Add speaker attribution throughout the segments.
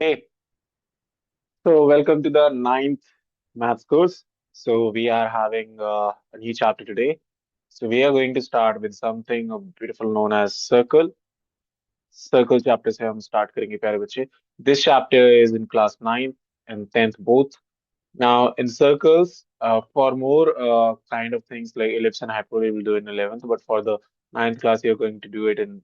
Speaker 1: Hey, so welcome to the ninth maths course. So we are having a new chapter today. So we are going to start with something beautiful known as circle. Circle chapter से हम start करेंगे प्यारे बच्चे. This chapter is in class 9th and 10th both. Now in circles, for more kind of things like ellipse and hyperbole, we'll do in 11th. But for the ninth class, you're going to do it in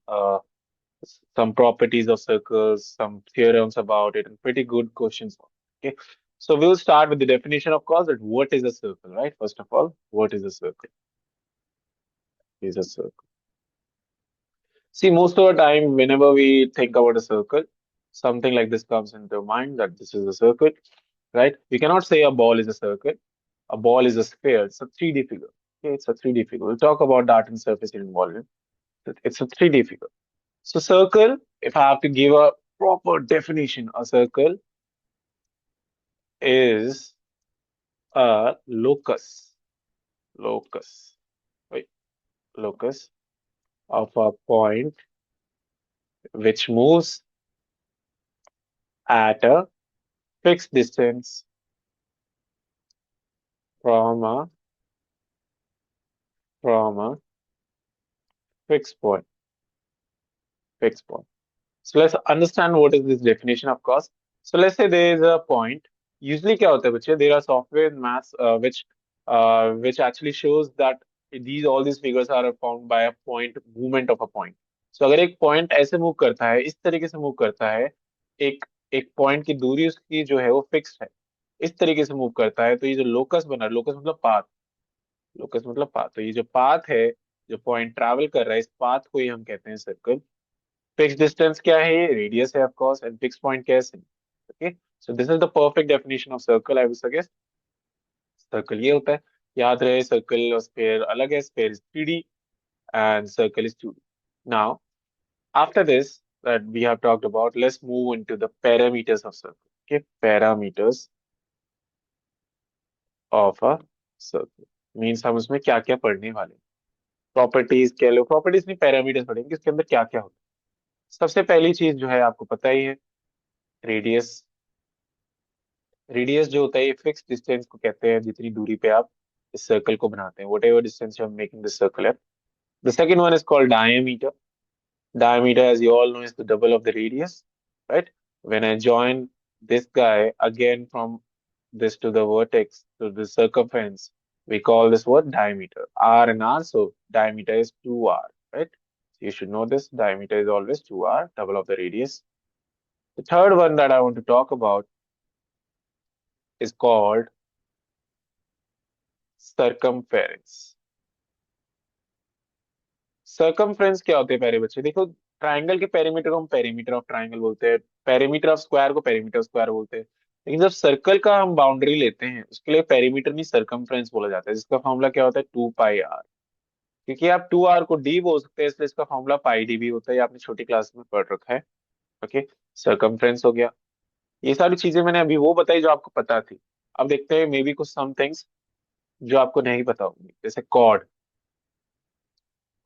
Speaker 1: some properties of circles, some theorems about it, and pretty good questions. Okay. So we'll start with the definition, of course, that what is a circle, right? First of all, what is a circle? Is a circle. See, most of the time, whenever we think about a circle, something like this comes into mind that this is a circle, right? We cannot say a ball is a circle. A ball is a sphere. It's a 3D figure. Okay, it's a 3D figure. We'll talk about that in surface and volume. It's a 3D figure. So circle, if I have to give a proper definition, a circle is a locus, right? Locus of a point which moves at a fixed distance from a from a fixed point. Fixed point. So let's understand what is this definition, of course. So let's say there is a point. Usually क्या होता है बच्चे? There are software in maths which actually shows that these all these figures are formed by a point movement of a point. So अगर एक point ऐसे move करता है, इस तरीके से मूव करता है, एक एक पॉइंट की दूरी उसकी जो है वो फिक्स है, इस तरीके से मूव करता है, तो ये जो लोकस बना, लोकस मतलब पाथ, लोकस मतलब पाथ, तो ये जो पाथ है, जो पॉइंट ट्रैवल कर रहा है, इस पाथ को ही हम कहते हैं सर्कल. फिक्स डिस्टेंस क्या है? ये रेडियस है of course, and fix point क्या है? Okay. So this is the perfect definition of circle. I will suggest circle ये होता है. याद रहे, सर्कल और स्फीयर अलग है. Sphere is 3D and circle is 2D. Now, after this that we have talked about, let's move into the parameters of circle. Okay, parameters of a circle means हम उसमें क्या क्या पढ़ने वाले हैं. प्रॉपर्टीज कह लो, प्रॉपर्टीज नहीं, पैरामीटर्स पढ़ेंगे कि उसके अंदर क्या क्या होता है. सबसे पहली चीज जो है आपको पता ही है, रेडियस. रेडियस जो होता है ये फिक्स डिस्टेंस को कहते हैं, जितनी दूरी पे आप इस सर्कल को बनाते हैं, whatever distance you are making this circle at. The second one is called diameter. Diameter, as you all know, is the double of the radius, right? When I join this guy again from this to the vertex to the circumference, we call this what? Diameter. R and R, so diameter is 2R, right? So you should know this. Diameter is always 2R, double of the radius. The third one that I want to talk about is called circumference. Circumference क्या होते हैं प्यारे बच्चे? देखो, triangle के perimeter को हम perimeter of triangle बोलते हैं, पेरीमीटर ऑफ स्क्वायर को पेरीमीटर ऑफ स्क्वायर बोलते हैं. लेकिन जब सर्कल का हम बाउंड्री लेते हैं, उसके लिए पेरीमीटर नहीं सर्कमफ्रेंस बोला जाता है, जिसका फॉर्मूला क्या होता है? 2 पाई आर. क्योंकि आप 2 आर को डी बोल सकते हैं, इसलिए इसका फॉर्मूला पाई डी भी होता है. ये आपने छोटी क्लास में पढ़ रखा है. ओके. सर्कमफ्रेंस हो गया. ये सारी चीजें मैंने अभी वो बताई जो आपको पता थी. अब देखते हैं मे बी कुछ सम थिंग्स जो आपको नहीं पता होंगी, जैसे कॉर्ड.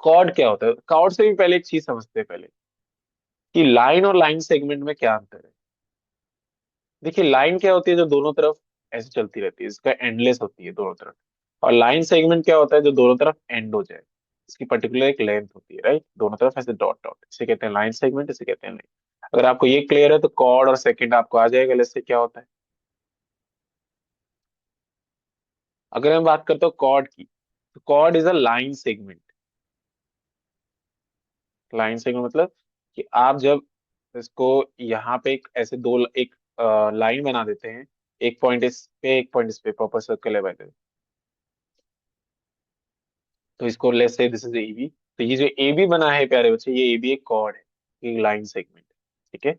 Speaker 1: कॉर्ड क्या होता है? कॉर्ड से भी पहले एक चीज समझते हैं पहले, कि लाइन और लाइन सेगमेंट में क्या अंतर है. देखिए, लाइन क्या होती है? जो दोनों तरफ ऐसे चलती रहती है, इसका एंडलेस होती है दोनों तरफ. और लाइन सेगमेंट क्या होता है? जो दोनों तरफ एंड हो जाए, इसकी पर्टिकुलर एक लेंथ होती है, राइट? दोनों तरफ ऐसे डॉट डॉट, इसे कहते हैं लाइन सेगमेंट, इसे कहते हैं लाइन. अगर आपको ये क्लियर है तो कॉर्ड और सेकंड आपको आ जाएगा. इससे क्या होता है? अगर मैं बात करता हूँ कॉर्ड की, तो chord is a line segment. Line segment मतलब कि आप जब इसको यहाँ पे एक ऐसे दो एक लाइन बना देते हैं, एक पॉइंट इस पे, एक पॉइंट इस पे, प्रॉपर सर्कल है वैसे, तो इसको let's say this is A B. तो ये जो ए बी बना है प्यारे बच्चे, ये ए बी एक कॉर्ड है, एक लाइन सेगमेंट. ठीक है.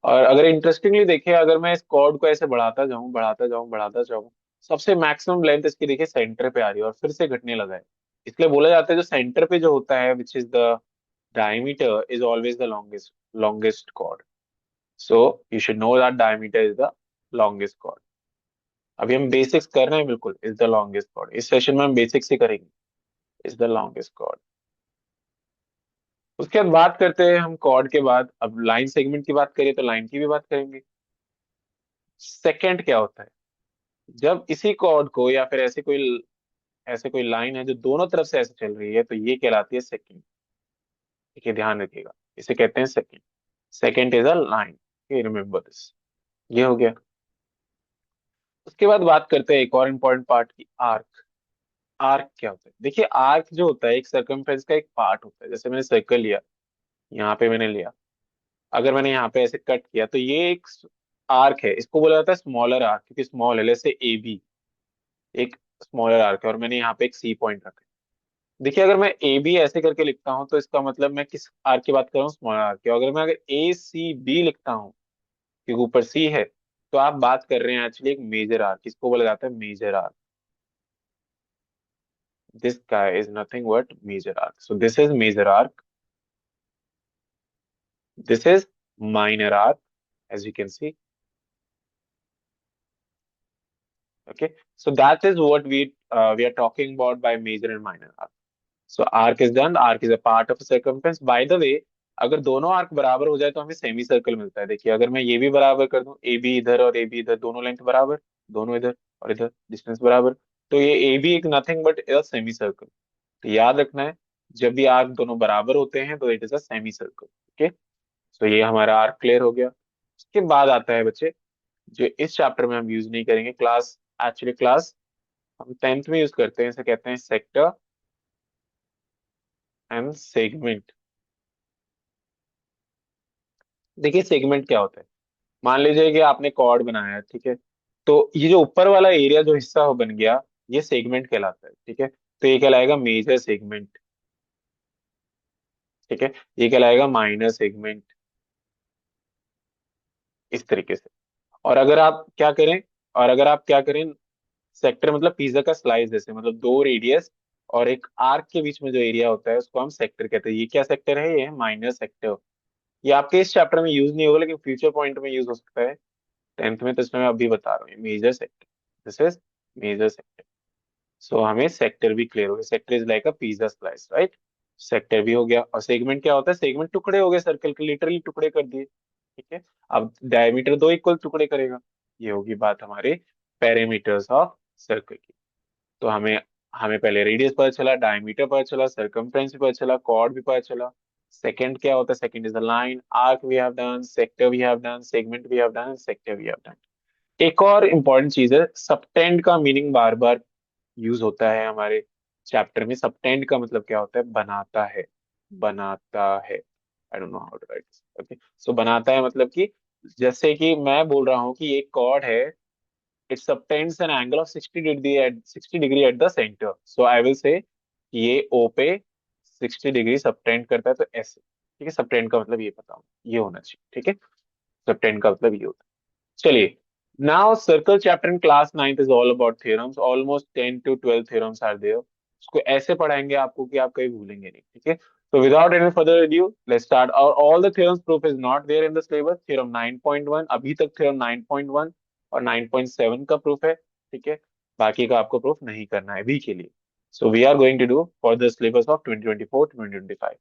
Speaker 1: और अगर इंटरेस्टिंगली देखें, अगर मैं इस कॉर्ड को ऐसे बढ़ाता जाऊं, बढ़ाता जाऊं, बढ़ाता जाऊं, सबसे मैक्सिमम लेंथ इसकी देखिए सेंटर पे आ रही है और फिर से घटने लगा है. इसलिए बोला जाता है जो सेंटर पे जो होता है, which is the diameter, is always the longest longest chord. So you should know that diameter is the longest chord. अभी हम बेसिक्स कर रहे हैं, बिल्कुल इज द लॉन्गेस्ट कॉर्ड. इस सेशन में हम बेसिक्स ही करेंगे. Is the longest chord. उसके बाद बात करते हैं हम कॉर्ड के बाद. अब लाइन सेगमेंट की बात करें तो लाइन की भी बात करेंगे. सेकंड क्या होता है? जब इसी कॉर्ड को या फिर ऐसे कोई लाइन है जो दोनों तरफ से ऐसे चल रही है, तो ये कहलाती है सेकंड। ठीक है, ध्यान रखिएगा, इसे कहते हैं second. Second is a line. Remember this. ये हो गया। उसके बाद बात करते हैं एक और इम्पोर्टेंट पार्ट की, आर्क। आर्क क्या होता है? देखिए, आर्क जो होता है एक सर्कमफ्रेंस का एक पार्ट होता है। जैसे मैंने सर्कल लिया, यहाँ पे मैंने लिया, अगर मैंने यहाँ पे ऐसे कट किया तो ये एक आर्क है। इसको बोला जाता है स्मॉलर आर्क, क्योंकि स्मॉल है। जैसे ए बी एक स्मॉलर आर्क है, और मैंने यहाँ पे एक सी पॉइंट रखा है। देखिए, अगर मैं ए बी ऐसे करके लिखता हूँ तो इसका मतलब मैं किस आर्क की बात कर रहा हूँ? स्मॉलर आर्क की। अगर ए सी बी लिखता हूँ, क्योंकि ऊपर सी है, तो आप बात कर रहे हैं एक्चुअली एक मेजर आर्क। इसको बोला जाता है major arc. This guy is nothing but major arc. So this is major arc. This is minor arc, as you can see. Okay. So that is what we are talking about by major and minor arc. So arc is done. Arc is a part of a circumference. By the way, अगर दोनों arc बराबर हो जाए तो हमें semi circle मिलता है। देखिए, अगर मैं ये भी बराबर कर दूं, ए बी इधर और ए बी इधर, दोनों लेंथ बराबर, दोनों इधर और इधर डिस्टेंस बराबर, तो ये ए बी एक nothing but a semi circle. तो याद रखना है, जब भी आर्क दोनों बराबर होते हैं तो it is a semi circle. Okay. तो ये हमारा आर्क क्लियर हो गया। उसके बाद आता है बच्चे, जो इस चैप्टर में हम यूज नहीं करेंगे, क्लास, एक्चुअली क्लास हम टेंथ में यूज करते हैं, इसे कहते हैं सेक्टर एंड सेगमेंट। देखिए, सेगमेंट क्या होता है? मान लीजिए कि आपने कॉर्ड बनाया है, ठीक है, तो ये जो ऊपर वाला एरिया जो हिस्सा हो बन गया, ये सेगमेंट कहलाता है। ठीक है, तो ये कहलाएगा मेजर सेगमेंट। ठीक है, ये कहलाएगा माइनर सेगमेंट, इस तरीके से। और अगर आप क्या करें और अगर आप क्या करें, सेक्टर मतलब पिज्जा का स्लाइस जैसे, मतलब दो रेडियस और एक आर्क के बीच में जो एरिया होता है उसको हम सेक्टर कहते हैं। ये क्या सेक्टर है? ये है माइनर सेक्टर। ये आपके इस चैप्टर में यूज नहीं होगा, लेकिन फ्यूचर पॉइंट में यूज हो सकता है टेंथ में, तो इसमें मैं अभी बता रहा हूँ major sector. This is major sector. So हमें सेक्टर भी क्लियर हो गया। Sector is like a pizza slice, right? Sector भी हो गया। और सेगमेंट क्या होता है? सेगमेंट टुकड़े हो गए, सर्कल के लिटरली टुकड़े कर दिए। ठीक है, अब डायमीटर दो इक्वल टुकड़े करेगा। ये होगी बात हमारे पेरीमीटर्स ऑफ सर्कल की। तो हमें हमें पहले रेडियस पता चला, डायमीटर पता चला, सर्कमफ्रेंस भी पता चला, कॉर्ड भी पता चला। सेकंड क्या होता है? Second is the line. Arc we have done, sector we have done, segment we have done, sector we have done. एक और इम्पॉर्टेंट चीज है, सबटेंड का मीनिंग बार बार यूज होता है हमारे चैप्टर में। सबटेंड का मतलब क्या होता है? बनाता है। बनाता है। I don't know how to write. Okay, so बनाता है मतलब कि, जैसे कि मैं बोल रहा हूँ कि एक कॉर्ड है, it subtends an angle of 60 degree at the center. So I will say ये O पे 60 डिग्री सबटेंड करता है, तो ऐसे। ठीक है, सबटेंड का मतलब ये पता हो, ये होना चाहिए। ठीक है, सबटेंड का मतलब ये होता है। चलिए, now circle chapter in class 9th is all about theorems. Almost 10 to 12 theorems are there. उसको ऐसे पढ़ाएंगे आपको कि आप कहीं भूलेंगे नहीं। ठीक है, so without any further ado, let's start. All the theorems proof is not there in the syllabus. Theorem 9.1 अभी तक theorem 9.1 और 9.7 का प्रूफ है। ठीक है, बाकी का आपको प्रूफ नहीं करना है अभी के लिए। So we are going to do for the syllabus of 2024 to 2025.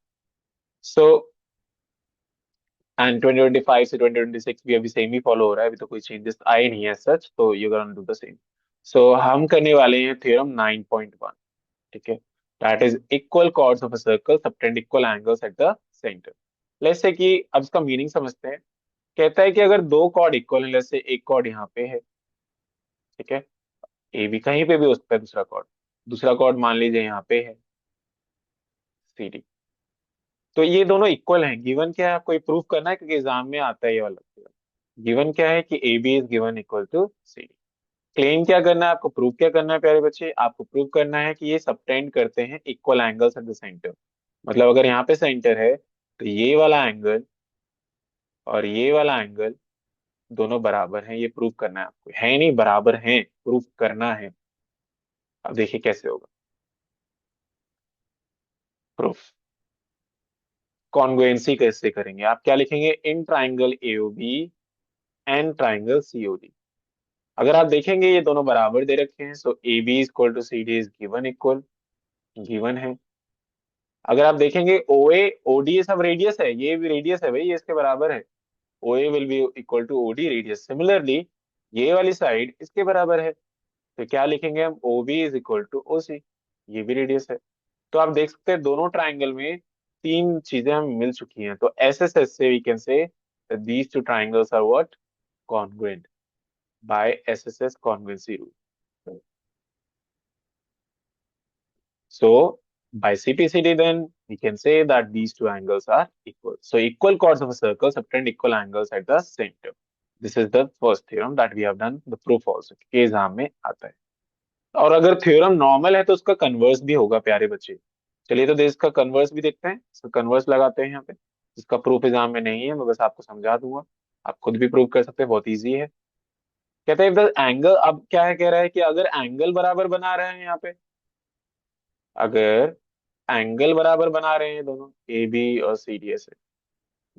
Speaker 1: So and 2025 से 2026 भी अभी सेम ही फॉलो हो रहा है, अभी तो कोई चेंजेस आए नहीं है सच, तो you gonna do the same. So हम करने वाले हैं थ्योरम 9.1। ठीक है, that is equal chords of a circle subtend equal angles at the centre. Let's say कि अब इसका मीनिंग समझते हैं। कहता है कि अगर दो कॉर्ड इक्वल है, लेट्स से एक कॉर्ड यहाँ पे है, ठीक है, ए भी कहीं पे भी हो सकता है, दूसरा कॉर्ड मान लीजिए यहाँ पे है, सी डी। तो ये दोनों इक्वल हैं। गिवन क्या है? आपको ये प्रूफ करना है, क्योंकि एग्जाम में आता है ये वाला। गिवन क्या है कि A B is given equal to C D. Claim क्या करना है आपको? प्रूव क्या करना है प्यारे बच्चे? आपको प्रूव करना है कि ये सबटेंड करते हैं equal angles at the centre. मतलब अगर यहाँ पे सेंटर है, तो ये वाला एंगल और ये वाला एंगल दोनों बराबर हैं। ये प्रूव करना है आपको, है नहीं, बराबर हैं, प्रूव करना है। अब देखिए कैसे होगा प्रूफ। कॉन्ग्रुएंसी कैसे करेंगे? आप क्या लिखेंगे? In triangle AOB and triangle COD. अगर आप देखेंगे ये दोनों बराबर दे रखे हैं, so A B equal to C D is given equal, given है। अगर आप देखेंगे ओ ए ओ डी, ये सब रेडियस है, ये भी रेडियस है भाई, ये इसके बराबर है। O A will be equal to O D radius. Similarly ये वाली साइड इसके बराबर है, तो क्या लिखेंगे हम, O B is equal to O C, ये भी रेडियस है। तो आप देख सकते हैं दोनों ट्राइंगल में तीन चीजें हमें मिल चुकी हैं, तो एस एस एस से we can say these two triangles are what, congruent by S S S congruency rule. So by CPCD, then we can say that these two angles are equal. So equal chords of a circle subtend equal angles at the center. This is the first theorem that we have done the proof also, कि exam में आता है। और अगर theorem normal है तो उसका converse भी होगा प्यारे बच्चे। चलिए तो इसका कन्वर्स भी देखते हैं, इसका कन्वर्स लगाते हैं यहाँ पे। इसका प्रूफ एग्जाम में नहीं है, मैं बस आपको समझा दूंगा, आप खुद भी प्रूव कर सकते हैं, बहुत इजी है। कहते हैं if the एंगल, अब क्या है, कह रहा है कि अगर एंगल बराबर बना रहे हैं यहाँ पे, अगर एंगल बराबर बना रहे हैं दोनों ए बी और सी डी ऐसे,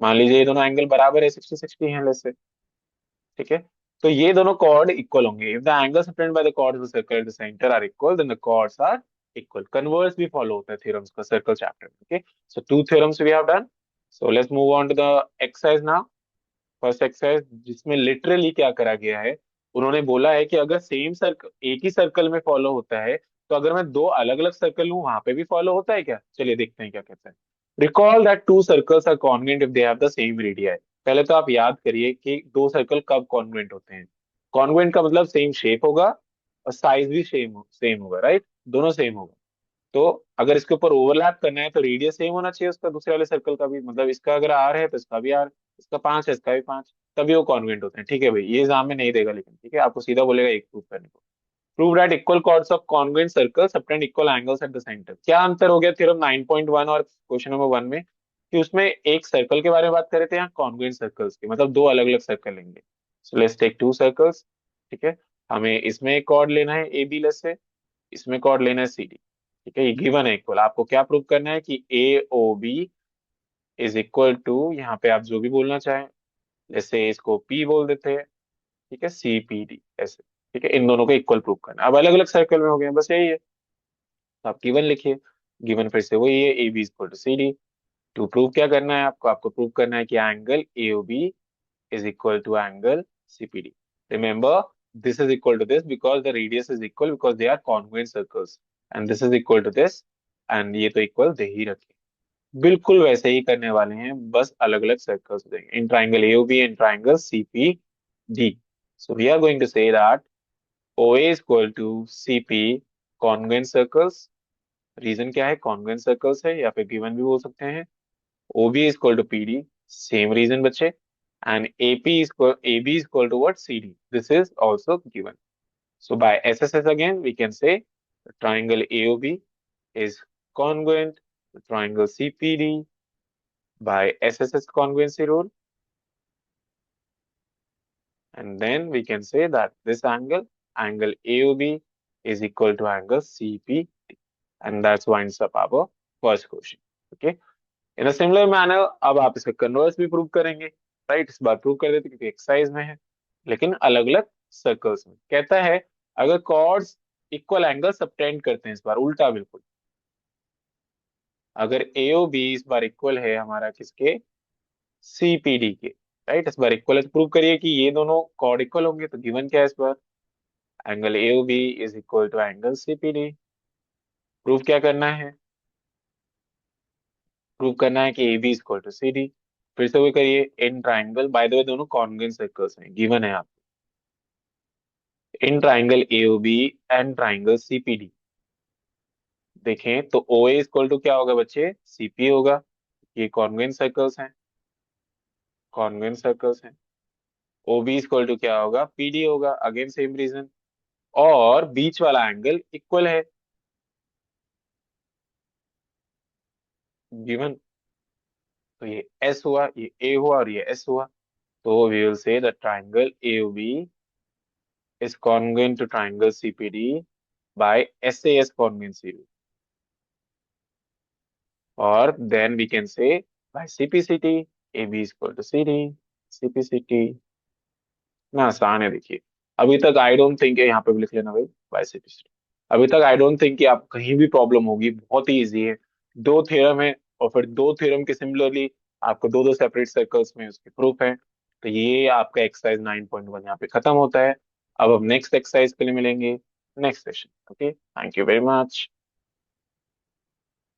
Speaker 1: मान लीजिए ये दोनों एंगल बराबर है, 60-60 है वैसे, ठीक है। तो ये दोनों कॉर्ड इक्वल होंगे if the angle subtended by the chords of circle at the centre are equal, then the chords are equal. Converse भी फॉलो होता है थ्योरम्स का सर्कल चैप्टर में। Okay, so two theorems we have done. So let's move on to the exercise now. First exercise, जिसमें literally क्या करा गया है, उन्होंने बोला है कि अगर सेम सर्कल एक ही सर्कल में फॉलो होता है, तो अगर मैं दो अलग अलग सर्कल लूं वहां पे भी फॉलो होता है क्या? चलिए देखते हैं क्या कहते हैं। Recall that two circles are congruent if they have the same radius. पहले तो आप याद करिए कि दो सर्कल कब कॉन्ग्रुएंट होते हैं। कॉन्ग्रुएंट का मतलब सेम शेप होगा और साइज भी सेम सेम होगा, राइट, दोनों सेम होगा। तो अगर इसके ऊपर ओवरलैप करना है तो रेडियस सेम होना चाहिए उसका, दूसरे वाले सर्कल का भी, मतलब इसका अगर आर है तो इसका भी आर, इसका 5 है इसका भी 5, तभी वो कॉन्वेंट होते हैं। ठीक है भाई, ये एग्जाम में नहीं देगा लेकिन, ठीक है, आपको सीधा बोलेगा एक प्रूफ करने को। Prove that equal chords of congruent circle subtend equal angles at the centre. क्या अंतर हो गया थ्योरम 9.1 और क्वेश्चन नंबर 1 में, कि उसमें एक सर्कल के बारे में बात कर रहे थे, यहाँ कॉन्वेंट सर्कल्स की, मतलब दो अलग अलग सर्कल लेंगे। So let's take two circles, ठीक है। हमें इसमें एक कॉर्ड लेना है ए बी, लेस से इसमें कॉर्ड लेना है सी डी, ठीक है। ये गिवन है इक्वल, आपको क्या प्रूव करना है कि A O B is equal to, यहाँ पे आप जो भी बोलना चाहें, जैसे इसको पी बोल देते हैं, ठीक है, सी पी डी ऐसे, ठीक है। इन दोनों को इक्वल प्रूव करना है। अब अलग अलग सर्कल में हो गए, बस यही है। तो आप गिवन लिखिए, गिवन फिर से वही है, A B equal to C D. To prove क्या करना है आपको, आपको प्रूव करना है कि angle A O B is equal to angle CPD. Remember, this is equal to this because the radius is equal because they are congruent circles. And this is equal to this and ये तो equal दे ही रखे। बिल्कुल वैसे ही करने वाले हैं, बस अलग अलग सर्कल्स देंगे in triangle AOB and triangle CPD. So we are going to say that OA is equal to CP congruent circles. Reason क्या है, congruent circles है, या फिर गिवन भी बोल सकते हैं। OB is equal to PD, same reason बच्चे, and AB is equal to what, CD. This is also given. So by SSS again we can say the triangle AOB is congruent to triangle CPD by SSS congruency rule, and then we can say that this angle AOB is equal to angle CPD, and that's winds up our first question. Okay. In a similar manner अब आप इसका converse भी prove करेंगे, right. इस बार prove कर देते क्योंकि exercise में है, लेकिन अलग अलग सर्कल्स में। कहता है अगर कॉर्ड्स इक्वल एंगल सबटेंड करते हैं, इस बार उल्टा बिल्कुल, अगर एओ बी इस बार इक्वल है हमारा किसके, सीपीडी के, राइट। इस बार इक्वल है तो प्रूव करिए कि ये दोनों कॉर्ड इक्वल होंगे। तो गिवन क्या है इस बार, angle AO B is equal to angle CPD. Prove क्या करना है, प्रूव करना है कि A B is equal to C D. फिर से वही करिए, in triangle, by the way दोनों कॉन्ग्रुएंट सर्कल्स हैं, गिवन है आप, in triangle AOB and triangle CPD. देखें तो ओ ए इक्वल टू क्या होगा बच्चे, सीपी होगा, ये कॉन्ग्रुएंट सर्कल्स हैं, कॉन्ग्रुएंट सर्कल्स हैं। ओ बी इक्वल टू क्या होगा, पीडी होगा, अगेन सेम रीजन। और बीच वाला एंगल इक्वल है, गिवन। तो ये एस हुआ, ये ए हुआ और ये एस हुआ। तो we will say the triangle AOB is congruent to triangle CPD by SAS congruency rule. Or then we can say by CPCT, AB is equal to CD, CPCT। ना आसान है देखिए। अभी तक आई डोंट थिंक, यहाँ पे भी लिख लेना भाई, बाय CPCT। अभी तक आई डोंट थिंक कि आप कहीं भी प्रॉब्लम होगी, बहुत ही इजी है। दो थ्योरम है और फिर दो थ्योरम के सिमिलरली आपको दो दो सेपरेट सर्कल्स में उसके प्रूफ है। तो ये आपका एक्सरसाइज 9.1 यहाँ पे खत्म होता है। अब हम नेक्स्ट एक्सरसाइज के लिए मिलेंगे next session. Okay, thank you very much.